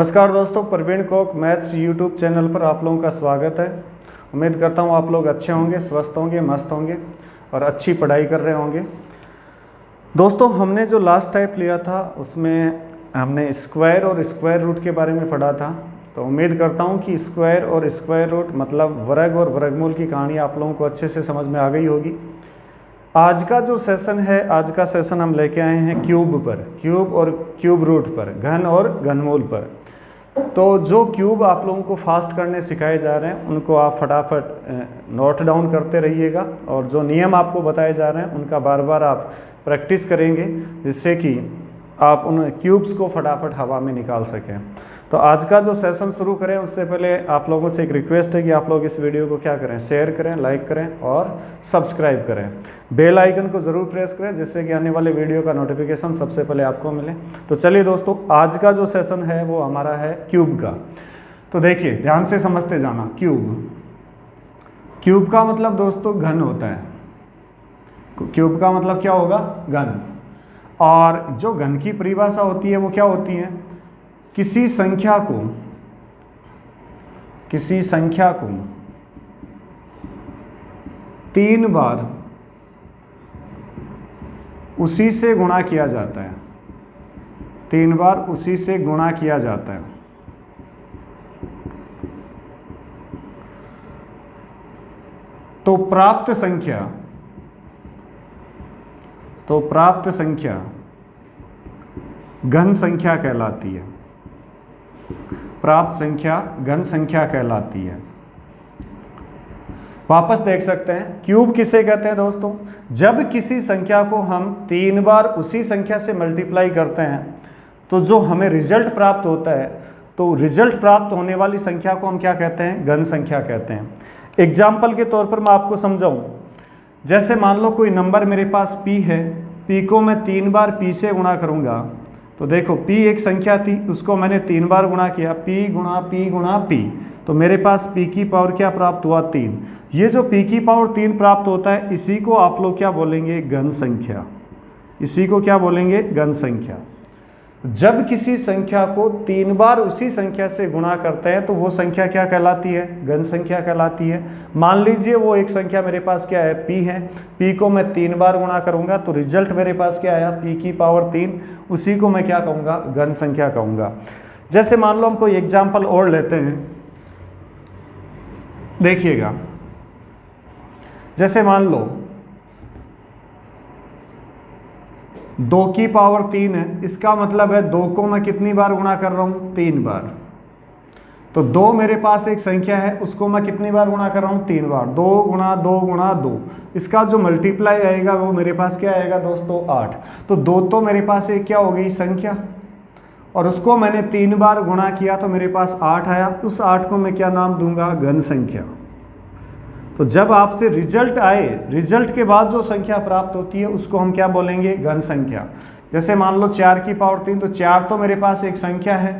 नमस्कार दोस्तों, Praveen Kok maths YouTube channel पर आप लोगों का स्वागत है। उम्मीद करता हूँ आप लोग अच्छे होंगे, स्वस्थ होंगे, मस्त होंगे और अच्छी पढ़ाई कर रहे होंगे। दोस्तों, हमने जो लास्ट टाइप लिया था उसमें हमने स्क्वायर और स्क्वायर रूट के बारे में पढ़ा था। तो उम्मीद करता हूँ कि स्क्वायर और स्क्वायर रूट मतलब वर्ग और वर्गमूल की कहानी आप लोगों को अच्छे से समझ में आ गई होगी। आज का जो सेशन है, आज का सेशन हम लेके आए हैं क्यूब पर, क्यूब और क्यूब रूट पर, घन और घनमूल पर। तो जो क्यूब आप लोगों को फास्ट करने सिखाए जा रहे हैं उनको आप फटाफट नोट डाउन करते रहिएगा, और जो नियम आपको बताए जा रहे हैं उनका बार बार आप प्रैक्टिस करेंगे, जिससे कि आप उन क्यूब्स को फटाफट हवा में निकाल सकें। तो आज का जो सेशन शुरू करें उससे पहले आप लोगों से एक रिक्वेस्ट है कि आप लोग इस वीडियो को क्या करें, शेयर करें, लाइक करें और सब्सक्राइब करें। बेल आइकन को ज़रूर प्रेस करें, जिससे कि आने वाले वीडियो का नोटिफिकेशन सबसे पहले आपको मिले। तो चलिए दोस्तों, आज का जो सेशन है वो हमारा है क्यूब का। तो देखिए, ध्यान से समझते जाना। क्यूब, क्यूब का मतलब दोस्तों घन होता है। क्यूब का मतलब क्या होगा? घन। और जो घन की परिभाषा होती है वो क्या होती है? किसी संख्या को 3 बार उसी से गुणा किया जाता है, 3 बार उसी से गुणा किया जाता है। तो प्राप्त संख्या घन संख्या कहलाती है। प्राप्त संख्या घन संख्या कहलाती है। वापस देख सकते हैं, क्यूब किसे कहते हैं दोस्तों? जब किसी संख्या को हम 3 बार उसी संख्या से मल्टीप्लाई करते हैं तो जो हमें रिजल्ट प्राप्त होता है, तो रिजल्ट प्राप्त होने वाली संख्या को हम क्या कहते हैं? घन संख्या कहते हैं। एग्जाम्पल के तौर पर मैं आपको समझाऊं, जैसे मान लो कोई नंबर मेरे पास p है, p को मैं 3 बार p से गुणा करूंगा। तो देखो, p एक संख्या थी, उसको मैंने 3 बार गुणा किया, p गुणा p गुणा p, तो मेरे पास p की पावर क्या प्राप्त हुआ? 3। ये जो p की पावर 3 प्राप्त होता है, इसी को आप लोग क्या बोलेंगे? घन संख्या। इसी को क्या बोलेंगे? घन संख्या। जब किसी संख्या को 3 बार उसी संख्या से गुणा करते हैं तो वो संख्या क्या कहलाती है? घन संख्या कहलाती है। मान लीजिए वो एक संख्या मेरे पास क्या है? p है, p को मैं 3 बार गुणा करूंगा तो रिजल्ट मेरे पास क्या आया? p की पावर 3। उसी को मैं क्या कहूँगा? घन संख्या कहूँगा। जैसे मान लो हम कोई एग्जाम्पल और लेते हैं, देखिएगा। जैसे मान लो 2 की पावर 3 है, इसका मतलब है 2 को मैं कितनी बार गुणा कर रहा हूँ? 3 बार। तो 2 मेरे पास एक संख्या है, उसको मैं कितनी बार गुणा कर रहा हूँ? 3 बार। 2 गुणा 2 गुणा 2, इसका जो मल्टीप्लाई आएगा वो मेरे पास क्या आएगा दोस्तों? 8। तो 2 तो मेरे पास एक क्या हो गई? संख्या, और उसको मैंने 3 बार गुणा किया तो मेरे पास 8 आया। उस 8 को मैं क्या नाम दूंगा? घन संख्या। तो जब आपसे रिजल्ट आए, रिजल्ट के बाद जो संख्या प्राप्त होती है उसको हम क्या बोलेंगे? घन संख्या। जैसे मान लो 4 की पावर 3, तो 4 तो मेरे पास एक संख्या है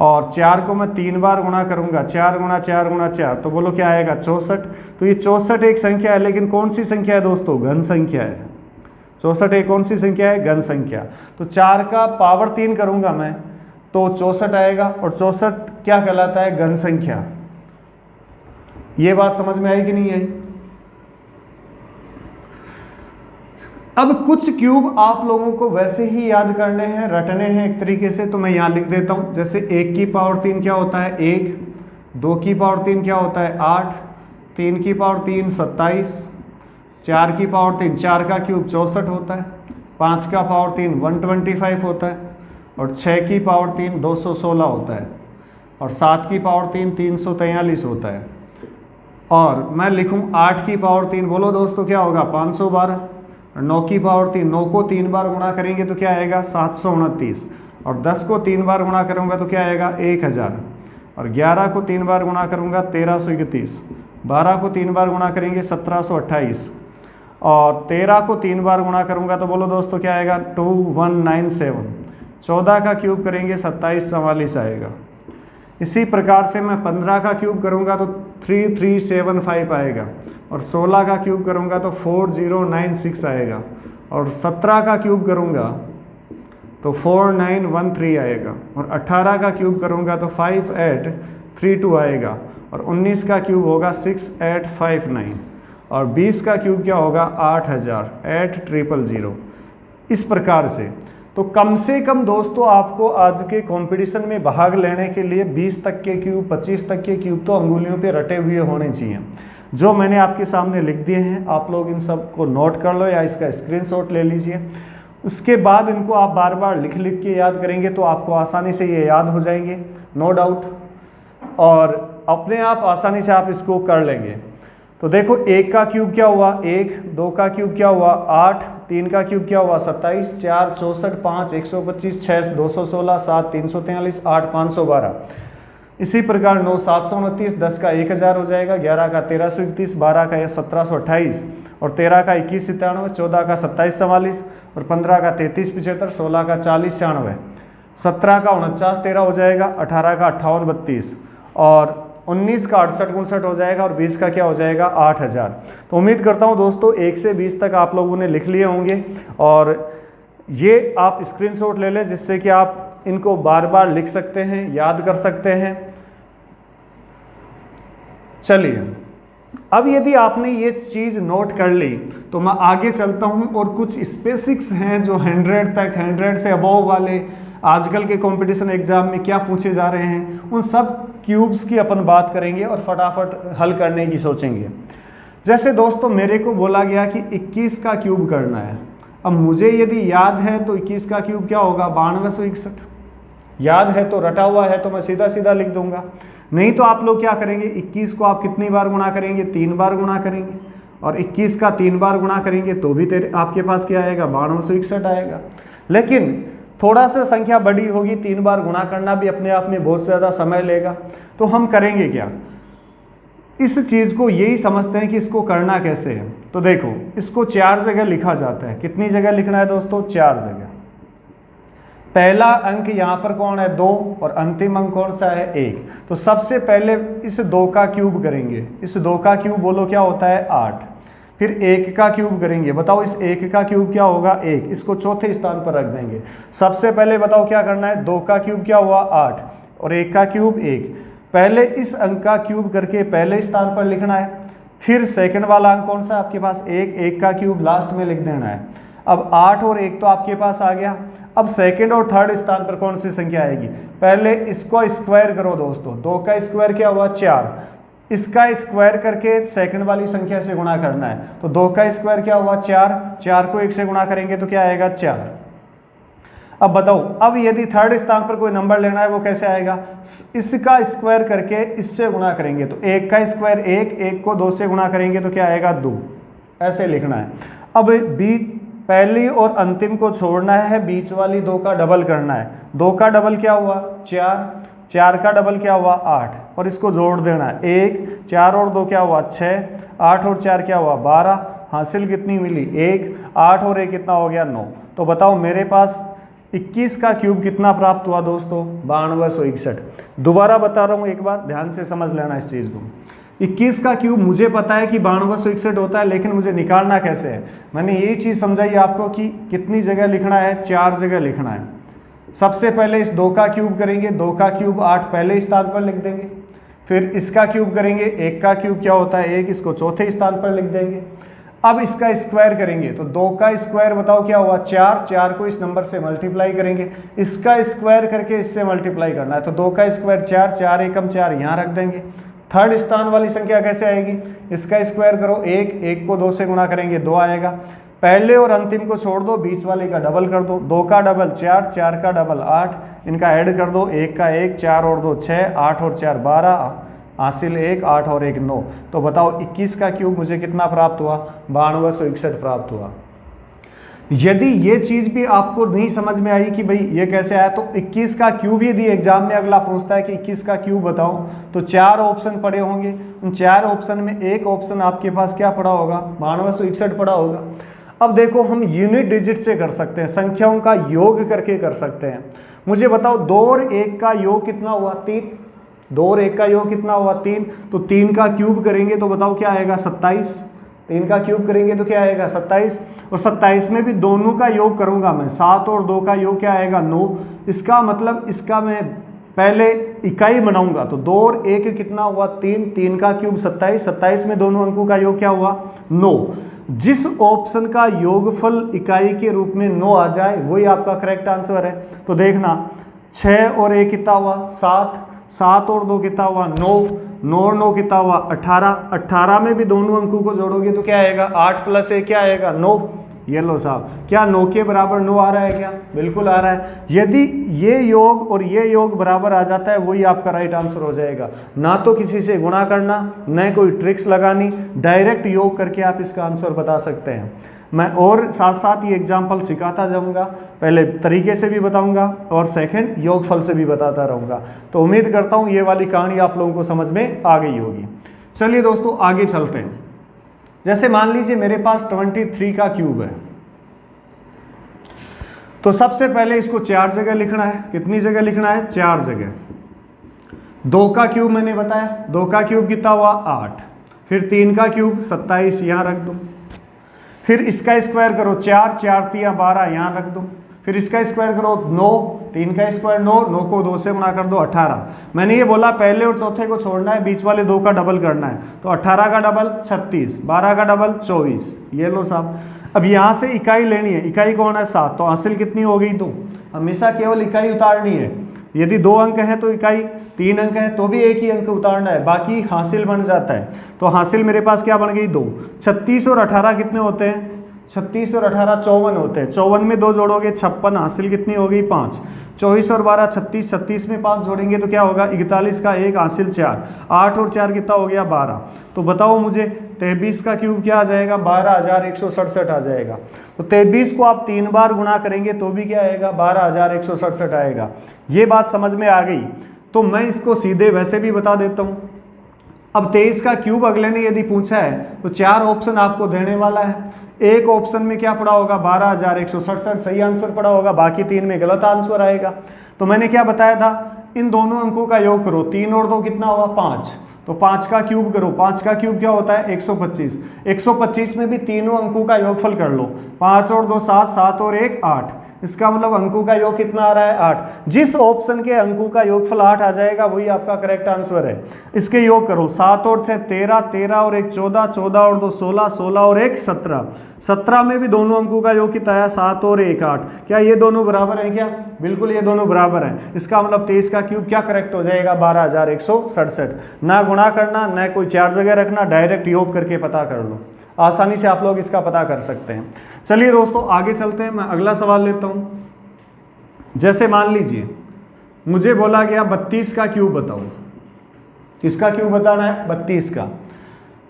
और 4 को मैं 3 बार गुणा करूंगा, 4 गुणा 4 गुणा 4, तो बोलो क्या आएगा? 64। तो ये 64 एक संख्या है, लेकिन कौन सी संख्या है दोस्तों? घन संख्या है। 64 एक कौन सी संख्या है? घन संख्या। तो 4 का पावर 3 करूंगा मैं तो 64 आएगा, और 64 क्या कहलाता है? घन संख्या। ये बात समझ में आई कि नहीं आई? अब कुछ क्यूब आप लोगों को वैसे ही याद करने हैं, रटने हैं एक तरीके से, तो मैं यहाँ लिख देता हूँ। जैसे 1 की पावर 3 क्या होता है? 1। 2 की पावर 3 क्या होता है? 8। 3 की पावर 3 27। 4 की पावर 3, 4 का क्यूब 64 होता है। 5 का पावर 3 125 होता है, और 6 की पावर 3 216 होता है, और 7 की पावर 3 343 होता है। और मैं लिखूं 8 की पावर 3, बोलो दोस्तों क्या होगा? 512। और 9 की पावर 3, 9 को 3 बार गुणा करेंगे तो क्या आएगा? 729। और 10 को 3 बार गुणा करूंगा तो क्या आएगा? 1000। और 11 को 3 बार गुणा करूंगा 1331। 12 को 3 बार गुणा करेंगे 1728। और 13 को 3 बार गुणा करूंगा तो बोलो दोस्तों क्या आएगा? 2197। 14 का क्यूब करेंगे 2744 आएगा। इसी प्रकार से मैं 15 का क्यूब करूंगा तो 3375 आएगा, और 16 का क्यूब करूंगा तो 4096 आएगा, और 17 का क्यूब करूंगा तो 4913 आएगा, और 18 का क्यूब करूँगा तो 5832 आएगा, और 19 का क्यूब होगा 6859, और 20 का क्यूब क्या होगा 8000 8000। इस प्रकार से तो कम से कम दोस्तों आपको आज के कंपटीशन में भाग लेने के लिए 20 तक के क्यूब 25 तक के क्यूब तो अंगुलियों पे रटे हुए होने चाहिए। जो मैंने आपके सामने लिख दिए हैं आप लोग इन सब को नोट कर लो या इसका स्क्रीनशॉट ले लीजिए। उसके बाद इनको आप बार बार लिख लिख के याद करेंगे तो आपको आसानी से ये याद हो जाएंगे, नो डाउट, और अपने आप आसानी से आप इसको कर लेंगे। तो देखो 1 का क्यूब क्या हुआ 1, 2 का क्यूब क्या हुआ 8, 3 का क्यूब क्या हुआ 27, 4 64, 5 125, 6 216, 7 343, 8 512। इसी प्रकार 9 729, 10 का 1000 हो जाएगा, 11 का 1331, 12 का 1728, और 13 का 2197, 14 का 2744, और 15 का 3375, 16 का 4096, 17 का 4913 हो जाएगा, 18 का 5832, और 19 का 6859 हो जाएगा, और 20 का क्या हो जाएगा 8000। तो उम्मीद करता हूँ दोस्तों 1 से 20 तक आप लोगों ने लिख लिए होंगे, और ये आप स्क्रीनशॉट ले लें जिससे कि आप इनको बार बार लिख सकते हैं, याद कर सकते हैं। चलिए अब यदि आपने ये चीज़ नोट कर ली तो मैं आगे चलता हूँ, और कुछ स्पेसिक्स हैं जो 100 तक 100 से अबव वाले आजकल के कंपटीशन एग्जाम में क्या पूछे जा रहे हैं उन सब क्यूब्स की अपन बात करेंगे और फटाफट हल करने की सोचेंगे। जैसे दोस्तों मेरे को बोला गया कि 21 का क्यूब करना है। अब मुझे यदि याद है तो 21 का क्यूब क्या होगा 9261, याद है तो रटा हुआ है तो मैं सीधा सीधा लिख दूंगा। नहीं तो आप लोग क्या करेंगे 21 को आप कितनी बार गुणा करेंगे 3 बार गुणा करेंगे, और 21 का 3 बार गुणा करेंगे तो भी आपके पास क्या आएगा 9261 आएगा। लेकिन थोड़ा सा संख्या बड़ी होगी, 3 बार गुणा करना भी अपने आप में बहुत ज़्यादा समय लेगा। तो हम करेंगे क्या, इस चीज़ को यही समझते हैं कि इसको करना कैसे है। तो देखो इसको 4 जगह लिखा जाता है। कितनी जगह लिखना है दोस्तों 4 जगह। पहला अंक यहाँ पर कौन है 2, और अंतिम अंक कौन सा है 1। तो सबसे पहले इस 2 का क्यूब करेंगे। इस 2 का क्यूब बोलो क्या होता है 8। फिर 1 का क्यूब करेंगे, बताओ इस 1 का क्यूब क्या होगा 1, इसको चौथे स्थान पर रख देंगे। सबसे पहले बताओ क्या करना है 2 का क्यूब क्या हुआ 8, और 1 का क्यूब 1। पहले इस अंक का क्यूब करके पहले स्थान पर लिखना है। फिर सेकंड वाला अंक कौन सा आपके पास 1, 1 का क्यूब लास्ट में लिख देना है। अब 8 और 1 तो आपके पास आ गया। अब सेकंड और थर्ड स्थान पर कौन सी संख्या आएगी, पहले इसको स्क्वायर करो दोस्तों। 2 का स्क्वायर क्या हुआ 4, इसका स्क्वायर करके सेकंड वाली संख्या से गुणा करना है। तो 2 का स्क्वायर क्या हुआ 4, 4 को 1 से गुणा करेंगे तो क्या आएगा 4। अब बताओ अब यदि थर्ड स्थान पर कोई नंबर लेना है वो कैसे आएगा, इसका स्क्वायर करके इससे गुणा करेंगे। तो 1 का स्क्वायर 1, 1 को 2 से गुणा करेंगे तो क्या आएगा 2, ऐसे लिखना है। अब बीच पहली और अंतिम को छोड़ना है, बीच वाली 2 का डबल करना है। 2 का डबल क्या हुआ 4, 4 का डबल क्या हुआ 8, और इसको जोड़ देना है 1, 4 और 2 क्या हुआ 6, 8 और 4 क्या हुआ 12। हासिल कितनी मिली 1, 8 और 1 कितना हो गया 9। तो बताओ मेरे पास 21 का क्यूब कितना प्राप्त हुआ दोस्तों 9261। दोबारा बता रहा हूँ एक बार ध्यान से समझ लेना इस चीज़ को। 21 का क्यूब मुझे पता है कि 9261 होता है, लेकिन मुझे निकालना कैसे है। मैंने यही चीज़ समझाई आपको कि कितनी जगह लिखना है 4 जगह लिखना है। सबसे पहले इस 2 का क्यूब करेंगे, 2 का क्यूब 8 पहले स्थान पर लिख देंगे। फिर इसका क्यूब करेंगे, 1 का क्यूब क्या होता है 1, इसको चौथे स्थान पर लिख देंगे। अब इसका स्क्वायर करेंगे तो 2 का स्क्वायर बताओ क्या हुआ 4, 4 को इस नंबर से मल्टीप्लाई करेंगे, इसका स्क्वायर करके इससे मल्टीप्लाई करना है। तो 2 का स्क्वायर 4, 4 एकम 4 यहाँ रख देंगे। थर्ड स्थान वाली संख्या कैसे आएगी, इसका स्क्वायर करो 1, 1 को 2 से गुणा करेंगे 2 आएगा। पहले और अंतिम को छोड़ दो, बीच वाले का डबल कर दो। 2 का डबल 4, 4 का डबल 8, इनका ऐड कर दो। 1 का 1, 4 और 2 6, 8 और 4 12, हासिल 1, 8 और 1 9। तो बताओ 21 का क्यूब मुझे कितना प्राप्त हुआ 9261 प्राप्त हुआ। यदि ये चीज़ भी आपको नहीं समझ में आई कि भाई ये कैसे आया, तो 21 का क्यूब यदि एग्जाम में अगला पूछता है कि 21 का क्यूब बताओ, तो 4 ऑप्शन पड़े होंगे। उन 4 ऑप्शन में एक ऑप्शन आपके पास क्या पड़ा होगा 9261 पड़ा होगा। अब देखो हम यूनिट डिजिट से कर सकते हैं, संख्याओं का योग करके कर सकते हैं। मुझे बताओ 2 और 1 का योग कितना हुआ 3, 2 और 1 का योग कितना हुआ 3। तो 3 का क्यूब करेंगे तो बताओ क्या आएगा 27, 3 का क्यूब करेंगे तो क्या आएगा 27, और 27 में भी दोनों का योग करूंगा मैं, 7 और 2 का योग क्या आएगा 9। इसका मतलब इसका मैं पहले इकाई बनाऊंगा तो 2 और 1 कितना हुआ 3, 3 का क्यूब 27, 27 में दोनों अंकों का योग क्या हुआ 9। जिस ऑप्शन का योगफल इकाई के रूप में 9 आ जाए वही आपका करेक्ट आंसर है। तो देखना 6 और 1 कितना हुआ 7, 7 और 2 कितना हुआ 9, 9 और 9 कितना हुआ 18, 18 में भी दोनों अंकों को जोड़ोगे तो क्या आएगा 8 + 1 क्या आएगा 9। ये लो साहब, क्या 9 के बराबर 9 आ रहा है क्या? बिल्कुल आ रहा है। यदि ये योग और ये योग बराबर आ जाता है वही आपका राइट आंसर हो जाएगा। ना तो किसी से गुणा करना, न कोई ट्रिक्स लगानी, डायरेक्ट योग करके आप इसका आंसर बता सकते हैं। मैं और साथ साथ ये एग्जाम्पल सिखाता जाऊंगा, पहले तरीके से भी बताऊंगा और सेकंड योगफल से भी बताता रहूंगा। तो उम्मीद करता हूं ये वाली कहानी आप लोगों को समझ में आ गई होगी। चलिए दोस्तों आगे चलते हैं। जैसे मान लीजिए मेरे पास 23 का क्यूब है, तो सबसे पहले इसको 4 जगह लिखना है। कितनी जगह लिखना है? 4 जगह। 2 का क्यूब मैंने बताया, 2 का क्यूब कितना हुआ 8, फिर 3 का क्यूब 27 यहाँ रख दो, फिर इसका स्क्वायर करो 4, 4 × 12 यहाँ रख दो, फिर इसका स्क्वायर करो 9, 3 का स्क्वायर 9, 9 को 2 से गुणा कर दो 18। मैंने ये बोला पहले और चौथे को छोड़ना है, बीच वाले 2 का डबल करना है, तो 18 का डबल 36, 12 का डबल 24। ये लो साहब, अब यहाँ से इकाई लेनी है। इकाई कौन है 7, तो हासिल कितनी हो गई 2। हमेशा केवल इकाई उतारनी है। यदि 2 अंक है तो इकाई, 3 अंक है तो भी एक ही अंक उतारना है, बाकी हासिल बन जाता है। तो हासिल मेरे पास क्या बन गई 2। 36 और 18 कितने होते हैं? 36 और 18 54 होते हैं। 54 में 2 जोड़ोगे 56, हासिल कितनी हो गई 5। 24 और 12 36, 36 में 5 जोड़ेंगे तो क्या होगा 41 का 1, हासिल 4। 8 और 4 कितना हो गया 12। तो बताओ मुझे 23 का क्यूब क्या आ जाएगा? 12167 आ जाएगा। तो 23 को आप 3 बार गुणा करेंगे तो भी क्या आएगा 12167 आएगा। ये बात समझ में आ गई। तो मैं इसको सीधे वैसे भी बता देता हूँ। अब 23 का क्यूब अगले ने यदि पूछा है तो 4 ऑप्शन आपको देने वाला है। एक ऑप्शन में क्या पड़ा होगा 12167 सही आंसर पड़ा होगा, बाकी 3 में गलत आंसर आएगा। तो मैंने क्या बताया था, इन दोनों अंकों का योग करो, 3 और 2 कितना हुआ 5, तो 5 का क्यूब करो। 5 का क्यूब क्या होता है 125। 125 में भी तीनों अंकों का योगफल कर लो, 5 और 2 7, 7 और 1 8। इसका मतलब अंकों का योग कितना आ रहा है 8। जिस ऑप्शन के अंकों का योगफल 8 आ जाएगा वही आपका करेक्ट आंसर है। इसके योग करो, 7 और 6 13, 13 और 1 14, 14 और 2 16, 16 और 1 17। 17 में भी दोनों अंकों का योग कितना है 7 और 1 8। क्या ये दोनों बराबर हैं क्या? बिल्कुल ये दोनों बराबर हैं। इसका मतलब 23 का क्यूब क्या करेक्ट हो जाएगा 12167। ना गुणा करना, ना कोई 4 जगह रखना, डायरेक्ट योग करके पता कर लो। आसानी से आप लोग इसका पता कर सकते हैं। चलिए दोस्तों आगे चलते हैं। मैं अगला सवाल लेता हूं। जैसे मान लीजिए मुझे बोला गया 32 का क्यूब बताओ। किसका क्यूब बताना है? 32 का।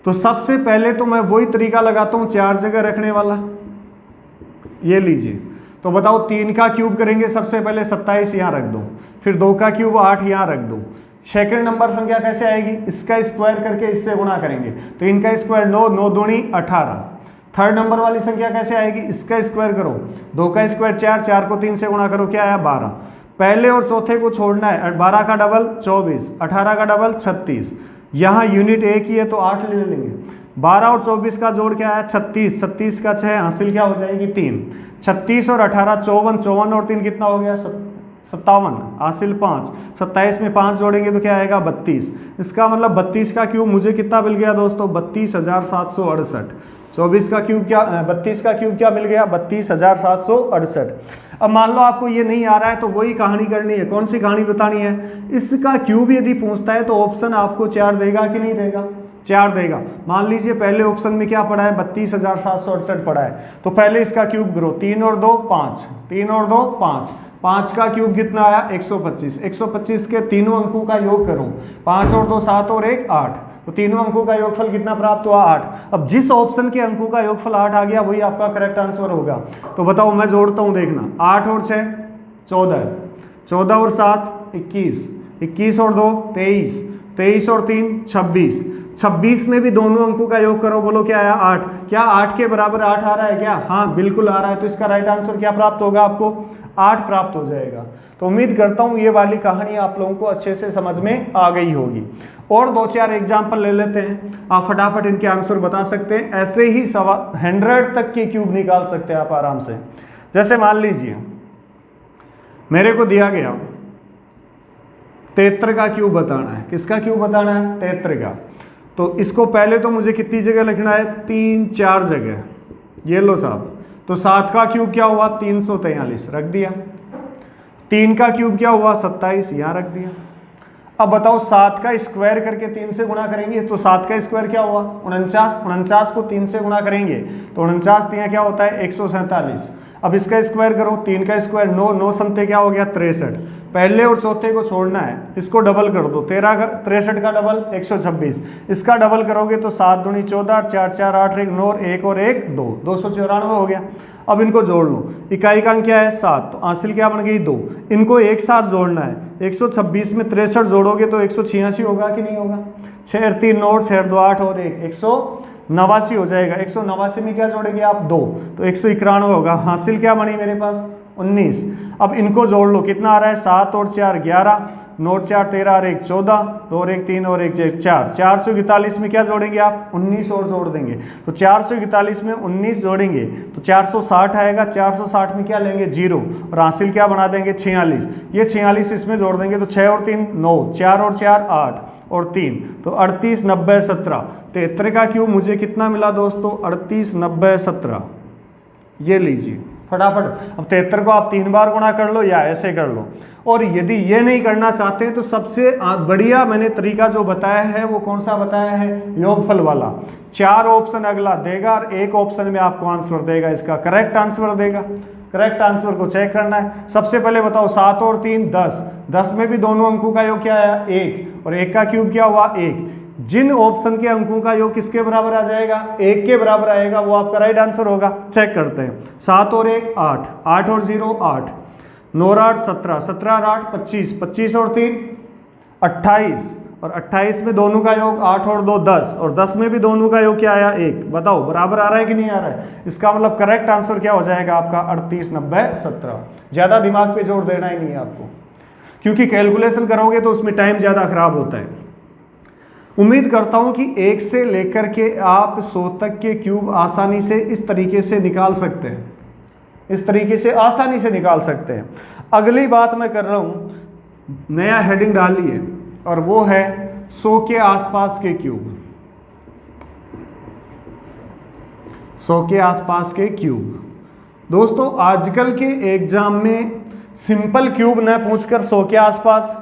तो सबसे पहले तो मैं वही तरीका लगाता हूं 4 जगह रखने वाला। ये लीजिए, तो बताओ 3 का क्यूब करेंगे सबसे पहले 27 यहाँ रख दो, फिर 2 का क्यूब 8 यहाँ रख दो। सेकंड नंबर संख्या कैसे आएगी? इसका स्क्वायर करके इससे गुणा करेंगे, तो इनका स्क्वायर 9, 9 दूनी 18। थर्ड नंबर वाली संख्या कैसे आएगी? इसका स्क्वायर करो, 2 का स्क्वायर 4, 4 को 3 से गुणा करो, क्या आया 12। पहले और चौथे को छोड़ना है, 12 का डबल 24, 18 का डबल 36। यहाँ यूनिट एक ही है तो 8 ले लेंगे। 12 और 24 का जोड़ क्या है 36, 36 का 6, हासिल क्या हो जाएगी 3। 36 और 18 54, 54 और 3 कितना हो गया 57, हासिल 5। 27 में 5 जोड़ेंगे तो क्या आएगा 32। इसका मतलब 32 का क्यूब मुझे कितना मिल गया दोस्तों 32,768। 24 का क्यूब क्या 32 का क्यूब क्या मिल गया 32,768। अब मान लो आपको ये नहीं आ रहा है तो वही कहानी करनी है। कौन सी कहानी बतानी है? इसका क्यूब यदि पूछता है तो ऑप्शन आपको 4 देगा कि नहीं देगा? 4 देगा। मान लीजिए पहले ऑप्शन में क्या पड़ा है 32,768 पड़ा है, तो पहले इसका क्यूब करो, 3 और 2 5, 3 और 2 5। 5 का क्यूब कितना आया 125। 125 के तीनों अंकों का योग करो, 5 और 2 7 और 1 8, तो तीनों अंकों का योगफल कितना प्राप्त हुआ 8। अब जिस ऑप्शन के अंकों का योगफल 8 आ गया वही आपका करेक्ट आंसर होगा। तो बताओ मैं जोड़ता हूं, देखना 8 और 6 14, 14 और 7 21, 21 और 2 23, 23 और 3 26। 26 में भी दोनों अंकों का योग करो, बोलो क्या आया 8। क्या 8 के बराबर 8 आ रहा है क्या? हाँ बिल्कुल आ रहा है। तो इसका राइट आंसर क्या प्राप्त होगा आपको 8 प्राप्त हो जाएगा। तो उम्मीद करता हूँ ये वाली कहानी आप लोगों को अच्छे से समझ में आ गई होगी। और 2-4 एग्जाम्पल ले लेते हैं, आप फटाफट इनके आंसर बता सकते हैं। ऐसे ही 100 तक के क्यूब निकाल सकते हैं आप आराम से। जैसे मान लीजिए मेरे को दिया गया 73 का क्यूब बताना है। किसका क्यूब बताना है? 73 का। तो इसको पहले तो मुझे कितनी जगह लिखना है? 3-4 जगह। ये लो साहब, तो 7 का क्यूब क्या हुआ? 343, रख दिया। 3 का क्यूब क्या हुआ? 27, यहाँ रख दिया। अब बताओ 7 का स्क्वायर करके 3 से गुणा करेंगे तो 7 का स्क्वायर क्या हुआ? 49। 49 को 3 से गुणा करेंगे तो 49 3 क्या होता है? 147। अब इसका स्क्वायर करो, 3 का स्क्वायर 9, 9 संते क्या हो गया? 63। पहले और चौथे को छोड़ना है, इसको डबल कर दो। 63 का डबल 126, इसका डबल करोगे तो 7 दूनी 14, 4 4 8 1 9, 1 और 1 2, 294 हो गया। अब इनको जोड़ लो, इकाई का अंक क्या है? 7, तो हासिल क्या बन गई? 2। इनको एक साथ जोड़ना है, 126 में 63 जोड़ोगे तो 186 होगा कि नहीं होगा? 6 3 9 6 2 8 और 1 189 हो जाएगा। 189 में क्या जोड़ेंगे आप? 2, तो 191 होगा। हासिल क्या बनी मेरे पास? 19। अब इनको जोड़ लो, कितना आ रहा है? 7 और 4 11, 9 और 4 13 और 1 14, 2 और 1 3 और 1 4। 441 में क्या जोड़ेंगे आप? 19 और जोड़ देंगे। तो 441 में 19 जोड़ेंगे तो 460 आएगा। 460 में क्या लेंगे? 0, और हासिल क्या बना देंगे? 46। ये 46 इसमें जोड़ देंगे तो 6 और 3 9, 4 और 4 8 और 3, तो 38 90 17। 73 का क्यूब मुझे कितना मिला दोस्तों? 38 90 17। ये लीजिए फटाफट। अब 73 को आप 3 बार गुणा कर लो या ऐसे कर लो। और यदि ये नहीं करना चाहते तो सबसे बढ़िया मैंने तरीका जो बताया है वो कौन सा बताया है? योगफल वाला। 4 ऑप्शन अगला देगा और 1 ऑप्शन में आपको आंसर देगा, इसका करेक्ट आंसर देगा। करेक्ट आंसर को चेक करना है। सबसे पहले बताओ 7 और 3 10, 10 में भी दोनों अंकों का योग क्या आया? 1, और 1 का क्यूब क्या हुआ? 1। जिन ऑप्शन के अंकों का योग किसके बराबर आ जाएगा? 1 के बराबर आएगा, वो आपका राइट आंसर होगा। चेक करते हैं। 7 और 1 8, 8 और 0 8, 9 और 8 17, 17 और 8 25, 25 और 3 28, और 28 में दोनों का योग 8 और 2 10, और 10 में भी दोनों का योग क्या आया? 1। बताओ बराबर आ रहा है कि नहीं आ रहा है? इसका मतलब करेक्ट आंसर क्या हो जाएगा आपका? 38 90 17। ज़्यादा दिमाग पे जोर देना ही नहीं है आपको, क्योंकि कैलकुलेशन करोगे तो उसमें टाइम ज़्यादा खराब होता है। उम्मीद करता हूं कि 1 से लेकर के आप 100 तक के क्यूब आसानी से इस तरीके से निकाल सकते हैं। इस तरीके से आसानी से निकाल सकते हैं। अगली बात मैं कर रहा हूं, नया हेडिंग डालिए, और वो है 100 के आसपास के क्यूब। 100 के आसपास के क्यूब। दोस्तों आजकल के एग्जाम में सिंपल क्यूब न पूछकर 100 के आसपास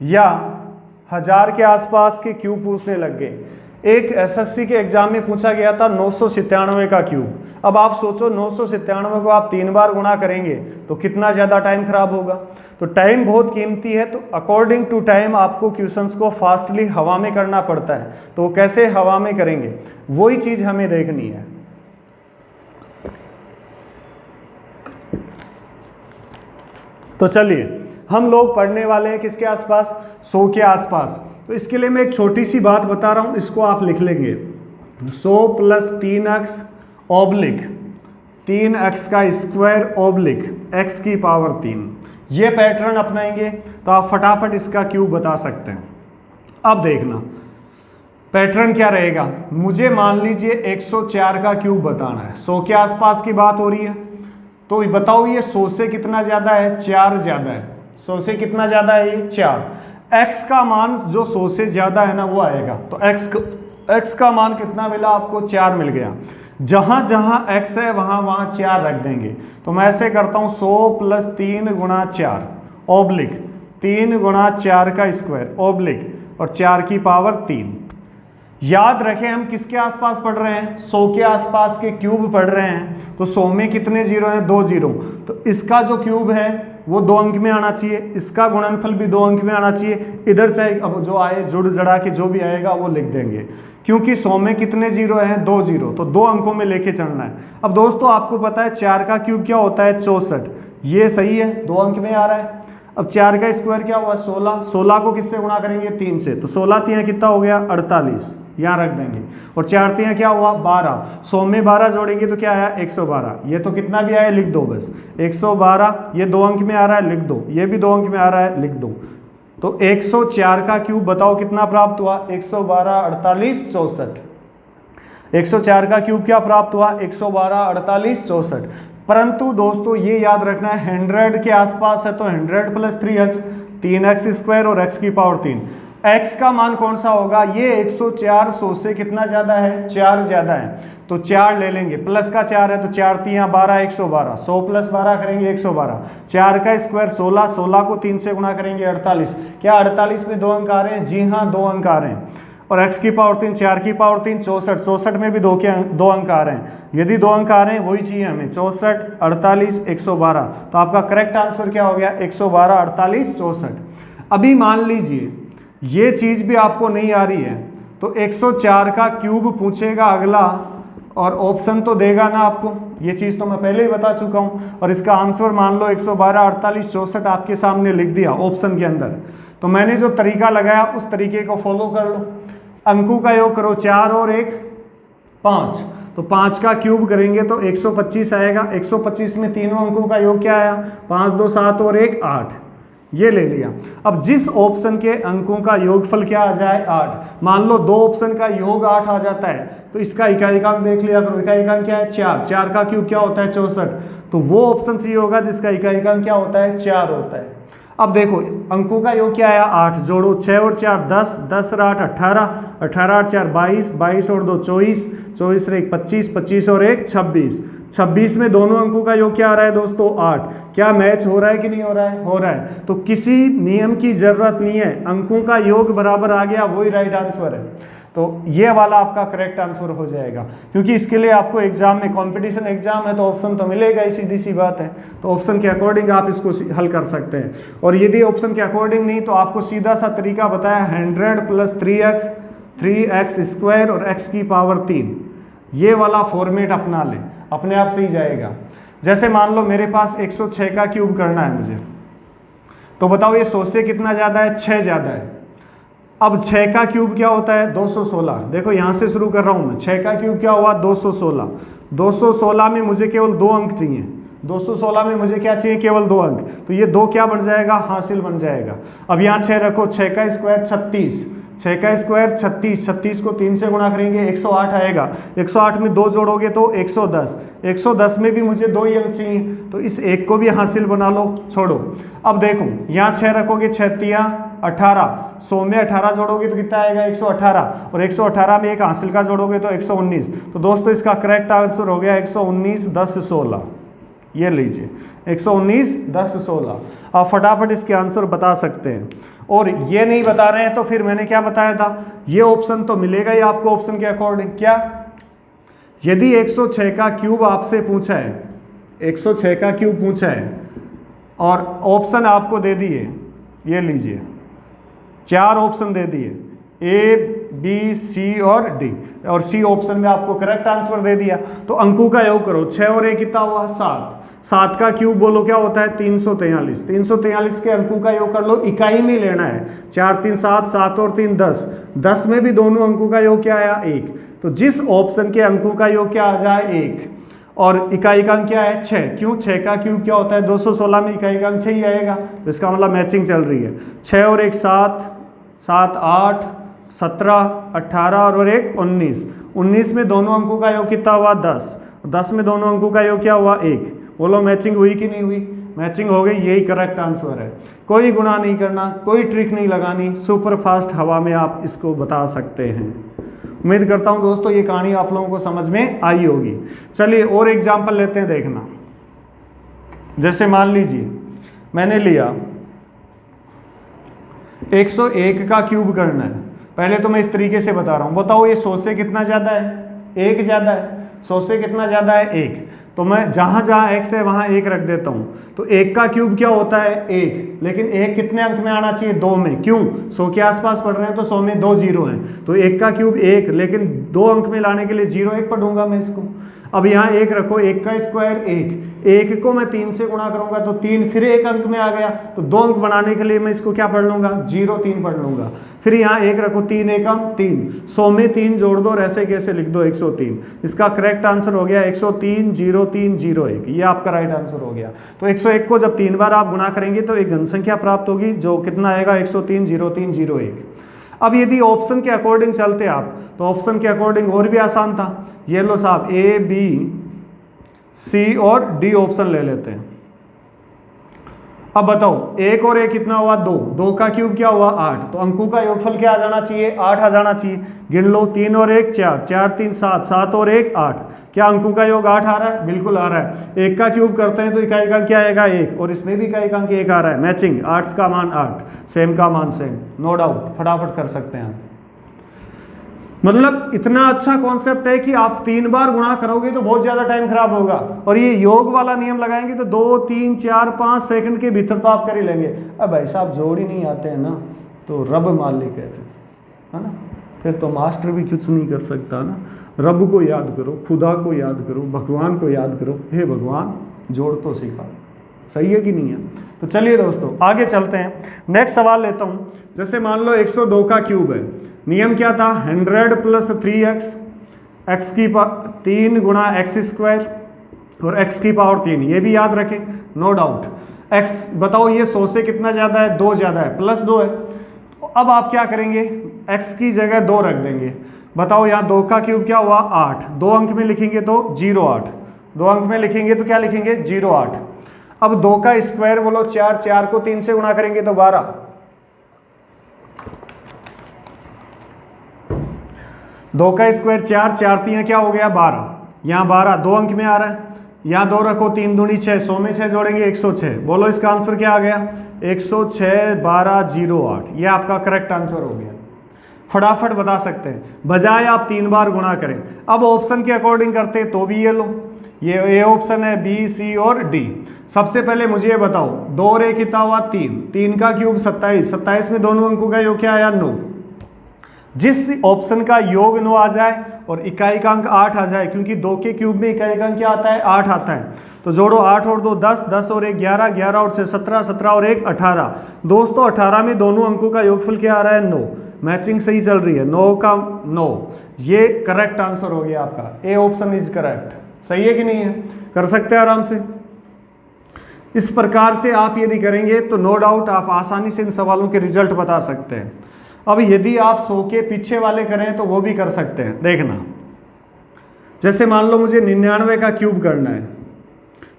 या 1000 के आसपास के क्यूब पूछने लग गए। एक एसएससी के एग्जाम में पूछा गया था 997 का क्यूब। अब आप सोचो 997 को आप 3 बार गुणा करेंगे तो कितना ज़्यादा टाइम खराब होगा। तो टाइम बहुत कीमती है, तो अकॉर्डिंग टू टाइम आपको क्वेश्चंस को फास्टली हवा में करना पड़ता है। तो कैसे हवा में करेंगे, वही चीज़ हमें देखनी है। तो चलिए हम लोग पढ़ने वाले हैं किसके आसपास? 100 के आसपास। तो इसके लिए मैं एक छोटी सी बात बता रहा हूं, इसको आप लिख लेंगे। 100 + 3x ऑब्लिक 3x का स्क्वायर ऑब्लिक x की पावर 3। ये पैटर्न अपनाएंगे तो आप फटाफट इसका क्यूब बता सकते हैं। अब देखना पैटर्न क्या रहेगा। मुझे मान लीजिए 104 का क्यूब बताना है। 100 के आसपास की बात हो रही है, तो बताओ ये 100 से कितना ज़्यादा है? 4 ज़्यादा है। 100 से कितना ज़्यादा है? ये 4। x का मान जो 100 से ज़्यादा है ना वो आएगा। तो x का मान कितना मिला आपको? 4 मिल गया। जहाँ जहाँ x है वहाँ वहाँ 4 रख देंगे। तो मैं ऐसे करता हूँ 100 + 3 × 4 ऑब्लिक 3 × 4 का स्क्वायर ऑब्लिक और 4 की पावर 3। याद रखें हम किसके आसपास पढ़ रहे हैं? 100 के आसपास के क्यूब पढ़ रहे हैं। तो 100 में कितने जीरो हैं? 2 जीरो। तो इसका जो क्यूब है वो 2 अंक में आना चाहिए, इसका गुणनफल भी 2 अंक में आना चाहिए। इधर से अब जो आए जुड़ जड़ा के जो भी आएगा वो लिख देंगे, क्योंकि 100 में कितने जीरो हैं? 2 जीरो। तो 2 अंकों में लेके चलना है। अब दोस्तों आपको पता है 4 का क्यूब क्या होता है? 64। ये सही है, 2 अंक में आ रहा है। अब 4 का स्क्वायर क्या हुआ 16, 16 को किससे गुणा करेंगे 3 से, तो 16 तियाँ कितना हो गया 48, यहाँ रख देंगे। और 4 तियाँ क्या हुआ 12, 100 में 12 जोड़ेंगे तो क्या आया 112, ये तो कितना भी आया लिख दो बस 112, ये 2 अंक में आ रहा है लिख दो, ये भी 2 अंक में आ रहा है लिख दो। तो 104 का क्यूब बताओ कितना प्राप्त हुआ 112, 48, 64। 104 का क्यूब क्या प्राप्त हुआ 112, 48, 64। परंतु दोस्तों ये याद रखना है 100 के आसपास है तो 100 प्लस 3x 3x स्क्वायर और x की पावर 3, x का मान कौन सा होगा, ये 104 100 से कितना ज़्यादा है 4 ज़्यादा है, तो 4 ले लेंगे, प्लस का 4 है तो 4 तियाँ 12, 112, 100 प्लस 12 करेंगे 112, 4 का स्क्वायर 16, 16 को 3 से गुणा करेंगे 48, क्या 48 में 2 अंक आ रहे हैं, जी हाँ 2 अंक आ रहे हैं, और x की पावर 3, 4 की पावर 3 64, 64 में भी 2 अंक आ रहे हैं, यदि 2 अंक आ रहे हैं वही चाहिए हमें 64, 48, 112, तो आपका करेक्ट आंसर क्या हो गया 112, 48, 64। अभी मान लीजिए ये चीज़ भी आपको नहीं आ रही है तो 104 का क्यूब पूछेगा अगला, और ऑप्शन तो देगा ना आपको, ये चीज़ तो मैं पहले ही बता चुका हूँ, और इसका आंसर मान लो 112, 48, 64 आपके सामने लिख दिया ऑप्शन के अंदर। तो मैंने जो तरीका लगाया उस तरीके को फॉलो कर लो, अंकों का योग करो 4 और 1 5, तो 5 का क्यूब करेंगे तो 125 आएगा, 125 में तीनों अंकों का योग क्या आया 5 2 7 और 1 8, ये ले लिया। अब जिस ऑप्शन के अंकों का योगफल क्या आ जाए 8, मान लो 2 ऑप्शन का योग 8 आ जाता है तो इसका इकाईकांक देख लिया करो, इकाईकांक क्या है 4, 4 का क्यूब क्या होता है 64, तो वो ऑप्शन सही होगा जिसका इकाईकांक क्या होता है 4 होता है। अब देखो अंकों का योग क्या आया 8, जोड़ो 6 और 4 10, 10 और 8 18, 18 और 4 22, 22 और 2 24, 24 और 1 25, 25 और 1 26, 26 में दोनों अंकों का योग क्या आ रहा है दोस्तों 8। क्या मैच हो रहा है कि नहीं हो रहा है, हो रहा है। तो किसी नियम की जरूरत नहीं है, अंकों का योग बराबर आ गया वही राइट आंसर है। तो ये वाला आपका करेक्ट आंसर हो जाएगा, क्योंकि इसके लिए आपको एग्जाम में कंपटीशन एग्जाम है तो ऑप्शन तो मिलेगा ही, सीधी सी बात है। तो ऑप्शन के अकॉर्डिंग आप इसको हल कर सकते हैं, और यदि ऑप्शन के अकॉर्डिंग नहीं तो आपको सीधा सा तरीका बताया 100 प्लस 3x 3x स्क्वायर और x की पावर 3, ये वाला फॉर्मेट अपना लें, अपने आप सही जाएगा। जैसे मान लो मेरे पास 106 का क्यूब करना है मुझे, तो बताओ ये 100 से कितना ज़्यादा है 6 ज़्यादा है। अब 6 का क्यूब क्या होता है 216, देखो यहाँ से शुरू कर रहा हूँ मैं, 6 का क्यूब क्या हुआ 216, 216 में मुझे केवल 2 अंक चाहिए, 216 में मुझे क्या चाहिए केवल 2 अंक, तो ये 2 क्या बन जाएगा हासिल बन जाएगा। अब यहाँ 6 रखो, 6 का स्क्वायर 36, 6 का स्क्वायर 36, 36 को 3 से गुणा करेंगे 108 आएगा, 108 में 2 जोड़ोगे तो 110, 110 में भी मुझे 2 ही अंक चाहिए, तो इस एक को भी हासिल बना लो, छोड़ो। अब देखो यहाँ 6 रखोगे, 6 तियाँ 18, 100 में 18 जोड़ोगे तो कितना आएगा 118, और 118 में एक हासिल का जोड़ोगे तो 119। तो दोस्तों इसका करेक्ट आंसर हो गया 119 10 16, ये लीजिए 119 10 16। आप फटाफट इसके आंसर बता सकते हैं, और ये नहीं बता रहे हैं तो फिर मैंने क्या बताया था, ये ऑप्शन तो मिलेगा ही आपको ऑप्शन के अकॉर्डिंग। क्या, यदि 106 का क्यूब आपसे पूछा है, 106 का क्यूब पूछा है और ऑप्शन आपको दे दिए, ये लीजिए 4 ऑप्शन दे दिए A B C और D, और C ऑप्शन में आपको करेक्ट आंसर दे दिया, तो अंकों का योग करो, 6 और 1 कितना हुआ 7, 7 का क्यूब बोलो क्या होता है 343, 343 के अंकों का योग कर लो, इकाई में लेना है, 4 3 7, 7 और 3 10, 10 में भी दोनों अंकों का योग क्या आया 1, तो जिस ऑप्शन के अंकों का योग क्या आ जाए 1 और इकाई का अंक क्या है 6, क्यों 6 का क्यूब क्या होता है 216 में इकाई का अंक 6 ही आएगा, तो इसका मतलब मैचिंग चल रही है। 6 और 1 7, 7 8 17 18 और 1 19, 19 में दोनों अंकों का योग कितना हुआ 10, 10 में दोनों अंकों का योग क्या हुआ 1, बोलो मैचिंग हुई कि नहीं हुई, मैचिंग हो गई, यही करेक्ट आंसर है। कोई गुनाह नहीं करना, कोई ट्रिक नहीं लगानी, सुपर फास्ट हवा में आप इसको बता सकते हैं। उम्मीद करता हूं दोस्तों ये कहानी आप लोगों को समझ में आई होगी। चलिए और एग्जाम्पल लेते हैं, देखना। जैसे मान लीजिए मैंने लिया 101 का क्यूब करना है, पहले तो मैं इस तरीके से बता रहा हूं, बताओ ये 100 से कितना ज्यादा है 1 ज्यादा है, 100 से कितना ज्यादा है 1, तो मैं जहां जहां x है वहां 1 रख देता हूं। तो 1 का क्यूब क्या होता है 1, लेकिन 1 कितने अंक में आना चाहिए 2 में, क्यों 100 के आसपास पढ़ रहे हैं तो 100 में 2 जीरो हैं, तो 1 का क्यूब 1, लेकिन 2 अंक में लाने के लिए 0 1 पढ़ूंगा मैं इसको। अब यहाँ एक रखो, 1 का स्क्वायर 1, 1 को मैं 3 से गुणा करूंगा तो 3, फिर एक अंक में आ गया, तो 2 अंक बनाने के लिए मैं इसको क्या पढ़ लूंगा, 0 3 पढ़ लूंगा। फिर यहाँ एक रखो, 3 एकम 3, 100 में 3 जोड़ दो और ऐसे कैसे लिख दो 103। इसका करेक्ट आंसर हो गया 103 03 01, ये आपका राइट आंसर हो गया। तो 101 को जब 3 बार आप गुणा करेंगे तो एक घन संख्या प्राप्त होगी जो कितना आएगा, 103 03 01। अब यदि ऑप्शन के अकॉर्डिंग चलते आप तो ऑप्शन के अकॉर्डिंग और भी आसान था। ये लो साहब, ए बी सी और डी ऑप्शन ले लेते हैं। अब बताओ 1 और 1 कितना हुआ, 2, 2 का क्यूब क्या हुआ 8, तो अंकों का योगफल क्या आ जाना चाहिए, 8 आ जाना चाहिए। गिन लो, 3 और 1 4, 4 3 7, 7 और 1 8, क्या अंकों का योग 8 आ रहा है, बिल्कुल आ रहा है। 1 का क्यूब करते हैं तो इकाई का क्या आएगा 1, और इसमें भी इकाई का अंक 1 आ रहा है, मैचिंग, 8 का मान 8, सेम का मान सेम, नो डाउट, फटाफट कर सकते हैं। मतलब इतना अच्छा कॉन्सेप्ट है कि आप 3 बार गुणा करोगे तो बहुत ज्यादा टाइम खराब होगा, और ये योग वाला नियम लगाएंगे तो 2 3 4 5 सेकंड के भीतर तो आप कर ही लेंगे। अब भाई साहब जोड़ ही नहीं आते हैं ना, तो रब मालिक है ना, फिर तो मास्टर भी कुछ नहीं कर सकता ना। रब को याद करो, खुदा को याद करो, भगवान को याद करो, हे भगवान जोड़ तो सिखा। सही है कि नहीं है? तो चलिए दोस्तों आगे चलते हैं, नेक्स्ट सवाल लेता हूँ। जैसे मान लो 102 का क्यूब है, नियम क्या था, 100 प्लस 3x, x की 3 गुणा एक्स स्क्वायर और x की पावर 3, ये भी याद रखें, नो डाउट। x बताओ ये 100 से कितना ज़्यादा है, 2 ज़्यादा है, प्लस 2 है। अब आप क्या करेंगे, x की जगह 2 रख देंगे। बताओ यहाँ 2 का क्यूब क्या हुआ 8, 2 अंक में लिखेंगे तो 08, 2 अंक में लिखेंगे तो क्या लिखेंगे 08। अब 2 का स्क्वायर बोलो 4, 4 को 3 से गुणा करेंगे तो 12, 2 का स्क्वायर 4, 4 3 क्या हो गया 12, यहाँ 12 2 अंक में आ रहा है, यहाँ 2 रखो, 3 दूनी 6, 100 में 6 जोड़ेंगे 106। बोलो इसका आंसर क्या आ गया, 106 12 08, ये आपका करेक्ट आंसर हो गया। फटाफट बता सकते हैं, बजाय आप 3 बार गुणा करें। अब ऑप्शन के अकॉर्डिंग करते हैं तो भी ये लो, ये ए ऑप्शन है, बी सी और डी। सबसे पहले मुझे ये बताओ 2 और 1 कितना हुआ 3, 3 का क्यूब 27, 27 में दोनों अंकों का योग क्या आया 9। जिस ऑप्शन का योग 9 आ जाए और इकाई का अंक 8 आ जाए, क्योंकि 2 के क्यूब में इकाई का अंक क्या आता है 8 आता है, तो जोड़ो 8 और 2 10, 10 और 1 11, 11 और 6 17, 17 और 1 18। दोस्तों 18 में दोनों अंकों का योगफल क्या आ रहा है 9, मैचिंग सही चल रही है, 9 का 9, ये करेक्ट आंसर हो गया आपका, ए ऑप्शन इज करेक्ट। सही है कि नहीं है? कर सकते हैं आराम से। इस प्रकार से आप यदि करेंगे तो नो डाउट आप आसानी से इन सवालों के रिजल्ट बता सकते हैं। अब यदि आप 100 के पीछे वाले करें तो वो भी कर सकते हैं, देखना। जैसे मान लो मुझे 99 का क्यूब करना है,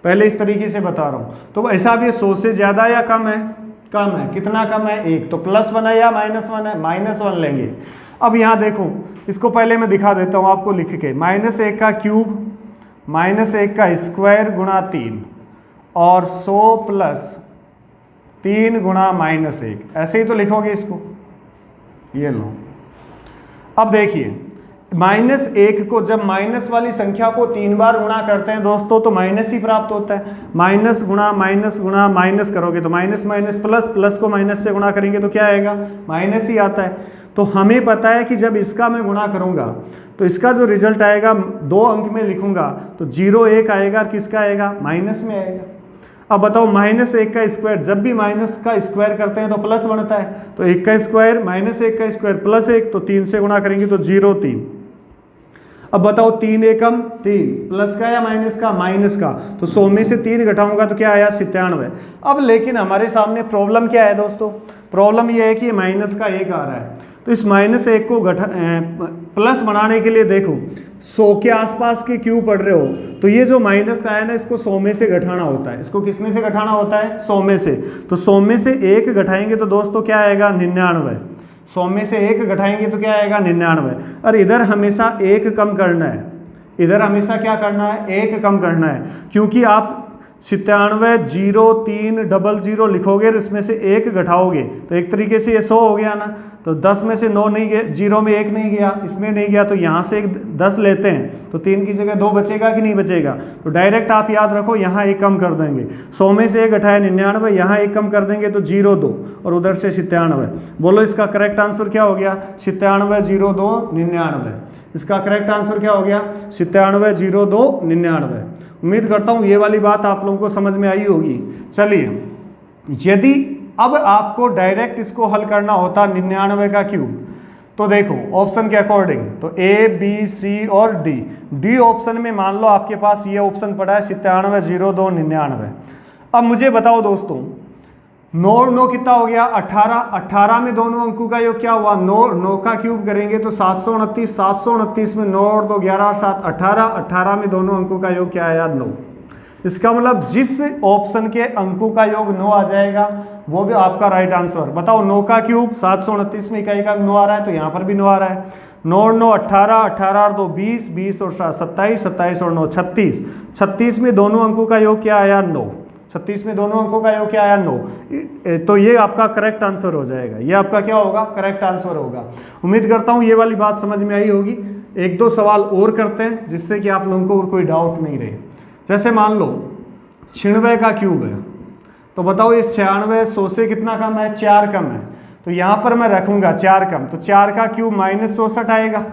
पहले इस तरीके से बता रहा हूँ, तो ऐसा भी 100 से ज़्यादा या कम है, कम है, कितना कम है 1, तो +1 है या -1 है, -1 लेंगे। अब यहाँ देखो, इसको पहले मैं दिखा देता हूँ आपको लिख के, -1 का क्यूब -1 का स्क्वायर गुणा 3 और 100 + 3 गुणा -1, ऐसे ही तो लिखोगे इसको, ये लो। अब देखिए -1 को जब माइनस वाली संख्या को 3 बार गुणा करते हैं दोस्तों तो माइनस ही प्राप्त होता है, माइनस गुणा माइनस करोगे तो माइनस माइनस प्लस, प्लस को माइनस से गुणा करेंगे तो क्या आएगा माइनस ही आता है। तो हमें पता है कि जब इसका मैं गुणा करूंगा तो इसका जो रिजल्ट आएगा 2 अंक में लिखूंगा तो 0 1 आएगा और किसका आएगा माइनस में आएगा। अब बताओ -1 का स्क्वायर, जब भी माइनस का स्क्वायर करते हैं तो प्लस बनता है, तो 1 का स्क्वायर -1 का स्क्वायर +1, तो 3 से गुणा करेंगे तो 0 3। अब बताओ 3 एकम 3, प्लस का या माइनस का, माइनस का, तो 100 में से 3 घटाऊंगा तो क्या आया 97। अब लेकिन हमारे सामने प्रॉब्लम क्या है दोस्तों, प्रॉब्लम यह है कि माइनस का 1 आ रहा है, तो इस -1 को प्लस बनाने के लिए देखो 100 के आसपास के क्यूब पढ़ रहे हो, तो ये जो माइनस का है ना इसको 100 में से घटाना होता है, इसको किस में से घटाना होता है 100 में से, तो 100 में से 1 घटाएंगे तो दोस्तों क्या आएगा 99, 100 में से 1 घटाएंगे तो क्या आएगा 99। और इधर हमेशा 1 कम करना है, इधर हमेशा क्या करना है 1 कम करना है, क्योंकि आप 97 0 3 00 लिखोगे और इसमें से 1 घटाओगे तो एक तरीके से ये 100 हो गया ना, तो 10 में से 9 नहीं गया, 0 में 1 नहीं गया, इसमें नहीं गया, तो यहाँ से 10 लेते हैं तो 3 की जगह 2 बचेगा कि नहीं बचेगा, तो डायरेक्ट आप याद रखो यहाँ 1 कम कर देंगे, 100 में से 1 घटाया 99, यहाँ 1 कम कर देंगे तो 0 2 और उधर से 97। बोलो इसका करेक्ट आंसर क्या हो गया 97 0 2 99। इसका करेक्ट आंसर क्या हो गया? 97, 02, 99। उम्मीद करता हूँ ये वाली बात आप लोगों को समझ में आई होगी। चलिए, यदि अब आपको डायरेक्ट इसको हल करना होता 99 का क्यूब, तो देखो ऑप्शन के अकॉर्डिंग तो ए, बी, सी और डी ऑप्शन में मान लो आपके पास ये ऑप्शन पड़ा है 97, 02, 99। अब मुझे बताओ दोस्तों, 9 और 9 कितना हो गया? 18 में दोनों अंकों का योग क्या हुआ? 9 का क्यूब करेंगे तो 729 में 9 और 2 11 और 7 18 में दोनों अंकों का योग क्या आया? 9। इसका मतलब जिस ऑप्शन के अंकों का योग 9 आ जाएगा वो भी आपका राइट आंसर। बताओ 9 का क्यूब 729 में इकाई का 9 आ रहा है, तो यहाँ पर भी 9 आ रहा है। 9 और 9 18, 18 और 2 20, 20 और 7 27, 27 और 9 36, 36 में दोनों अंकों का योग क्या आया? 9। 36 में दोनों अंकों का योग क्या आया? 9। तो ये आपका करेक्ट आंसर हो जाएगा। ये आपका क्या होगा? करेक्ट आंसर होगा। उम्मीद करता हूँ ये वाली बात समझ में आई होगी। एक दो सवाल और करते हैं जिससे कि आप लोगों को और कोई डाउट नहीं रहे। जैसे मान लो 96 का क्यूब है, तो बताओ इस 96 100 से कितना कम है? 4 कम है। तो यहाँ पर मैं रखूंगा 4 कम, तो 4 का क्यूब -64 आएगा,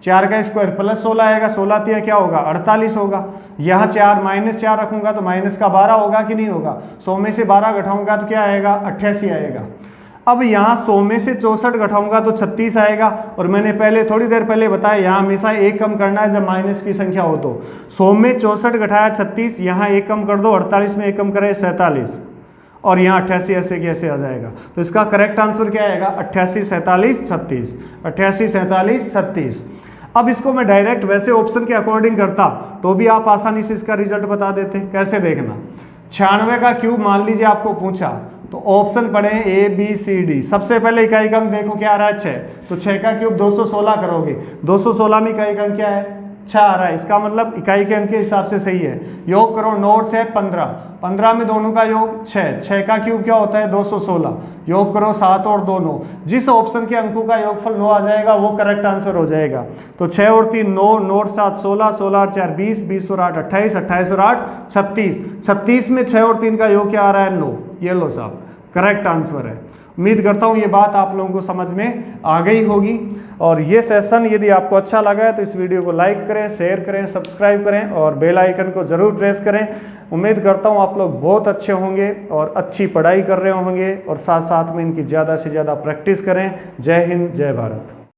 4 का स्क्वायर प्लस 16 आएगा, 16 तिया क्या होगा? 48 होगा। यहाँ 4 -4 रखूंगा तो माइनस का 12 होगा कि नहीं होगा? 100 में से 12 घटाऊंगा तो क्या आएगा? 88 आएगा। अब यहाँ 100 में से 64 घटाऊंगा तो 36 आएगा। और मैंने पहले थोड़ी देर पहले बताया यहाँ हमेशा एक कम करना है जब माइनस की संख्या हो। तो 100 में 64 घटाया 36, यहाँ एक कम कर दो, 48 में एक कम करे 47, और यहाँ 88 ऐसे कैसे आ जाएगा? तो इसका करेक्ट आंसर क्या आएगा? 88, 47, 36, 88, 47, 36। अब इसको मैं डायरेक्ट वैसे ऑप्शन के अकॉर्डिंग करता तो भी आप आसानी से इसका रिजल्ट बता देते। कैसे देखना, 96 का क्यूब मान लीजिए आपको पूछा, तो ऑप्शन पड़े हैं ए, बी, सी, डी। सबसे पहले इकाई का अंक देखो क्या आ रहा है? 6। तो 6 का क्यूब 216 करोगे, 216 में इकाई का अंक क्या है? 6 आ रहा है। इसका मतलब इकाई के अंक के हिसाब से सही है। योग करो 9 और 6 15, 15 में दोनों का योग 6, 6 का क्यूब क्या होता है? 216। योग करो 7 और 2 9। जिस ऑप्शन के अंकों का योगफल 9 आ जाएगा वो करेक्ट आंसर हो जाएगा। तो 6 और 3 9, 9 और 7 16, 16 और 4 20, 20 और 8 28, 28 और 8 36, 36 में 6 और 3 का योग क्या आ रहा है? 9। ये लो साहब, करेक्ट आंसर है। उम्मीद करता हूँ ये बात आप लोगों को समझ में आ गई होगी। और ये सेशन यदि आपको अच्छा लगा है तो इस वीडियो को लाइक करें, शेयर करें, सब्सक्राइब करें और बेल आइकन को ज़रूर प्रेस करें। उम्मीद करता हूँ आप लोग बहुत अच्छे होंगे और अच्छी पढ़ाई कर रहे होंगे और साथ साथ में इनकी ज़्यादा से ज़्यादा प्रैक्टिस करें। जय हिंद, जय भारत।